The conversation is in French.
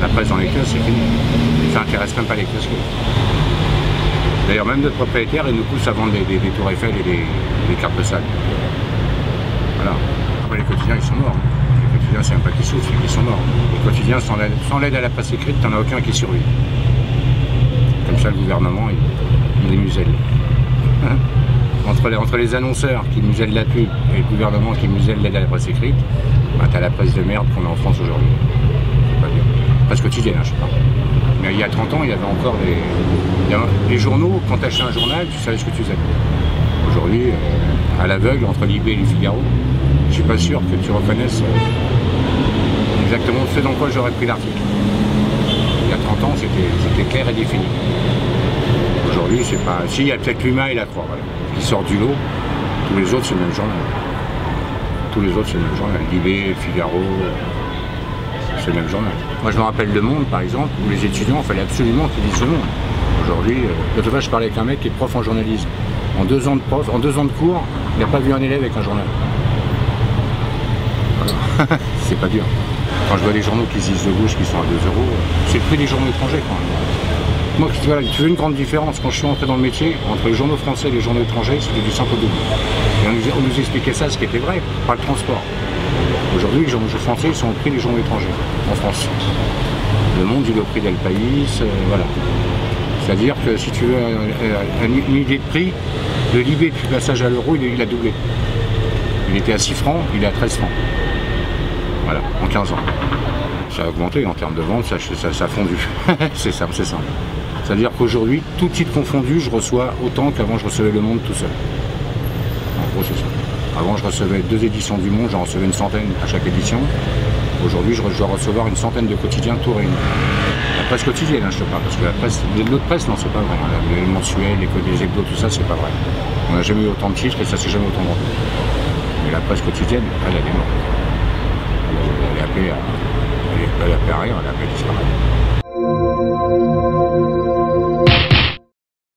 La presse dans les kiosques, c'est fini. Ça n'intéresse même pas les kiosques. D'ailleurs, même notre propriétaire, il nous pousse à vendre des tours Eiffel et des cartes postales. Voilà. Après, les quotidiens, ils sont morts. Les quotidiens, c'est même pas qu'ils souffrent, c'est qu'ils sont morts. Les quotidiens, sans l'aide à la presse écrite, t'en as aucun qui survit. Comme ça, le gouvernement, il les muselle. Entre les annonceurs qui musellent la pub et le gouvernement qui muselle l'aide à la presse écrite, bah, t'as la presse de merde qu'on a en France aujourd'hui. C'est pas dire. Presse quotidienne, je sais pas. Mais il y a 30 ans, il y avait encore des journaux. Quand tu achetais un journal, tu savais ce que tu faisais. Aujourd'hui, à l'aveugle, entre l'IB et le Figaro, je suis pas sûr que tu reconnaisses exactement ce dans quoi j'aurais pris l'article. Il y a 30 ans, c'était clair et défini. Aujourd'hui, c'est pas... Si, il y a peut-être l'Humain et la Croix, voilà, qui sortent du lot. Tous les autres, c'est le même journal. Tous les autres, c'est le même journal. l'IB, le Figaro, c'est le même journal. Moi, je me rappelle Le Monde, par exemple, où les étudiants, il fallait absolument qu'ils lisent Le Monde. Aujourd'hui, l'autre fois, je parlais avec un mec qui est prof en journalisme. En 2 ans de cours, il n'a pas vu un élève avec un journal. Voilà. C'est pas dur. Quand je vois les journaux qui se disent de gauche, qui sont à 2 €, c'est le prix des journaux étrangers, quand même. Moi, voilà, tu veux une grande différence. Quand je suis entré dans le métier, entre les journaux français et les journaux étrangers, c'était du simple au double. Et on nous expliquait ça, ce qui était vrai, par le transport. Aujourd'hui, les journaux français sont au prix des journaux étrangers, en France. Le Monde, il est au prix d'El País, voilà. C'est-à-dire que si tu veux une idée de prix, de l'IB depuis le passage à l'euro, il a doublé. Il était à 6 francs, il est à 13 francs. Voilà, en 15 ans. Ça a augmenté en termes de vente, ça a fondu. C'est simple, c'est simple. C'est-à-dire qu'aujourd'hui, tout titre confondu, je reçois autant qu'avant je recevais Le Monde tout seul. En gros, c'est ça. Avant, je recevais 2 éditions du Monde, j'en recevais une centaine à chaque édition. Aujourd'hui, je dois recevoir une centaine de quotidiens tout réunis. La presse quotidienne, hein, je te parle, parce que la presse, l'autre presse, non, c'est pas vrai. Les mensuels, les hebdos, tout ça, c'est pas vrai. On n'a jamais eu autant de titres et ça s'est jamais autant vendu. Mais la presse quotidienne, elle est morte. Elle est appelée à rien, elle est appelée à disparaître.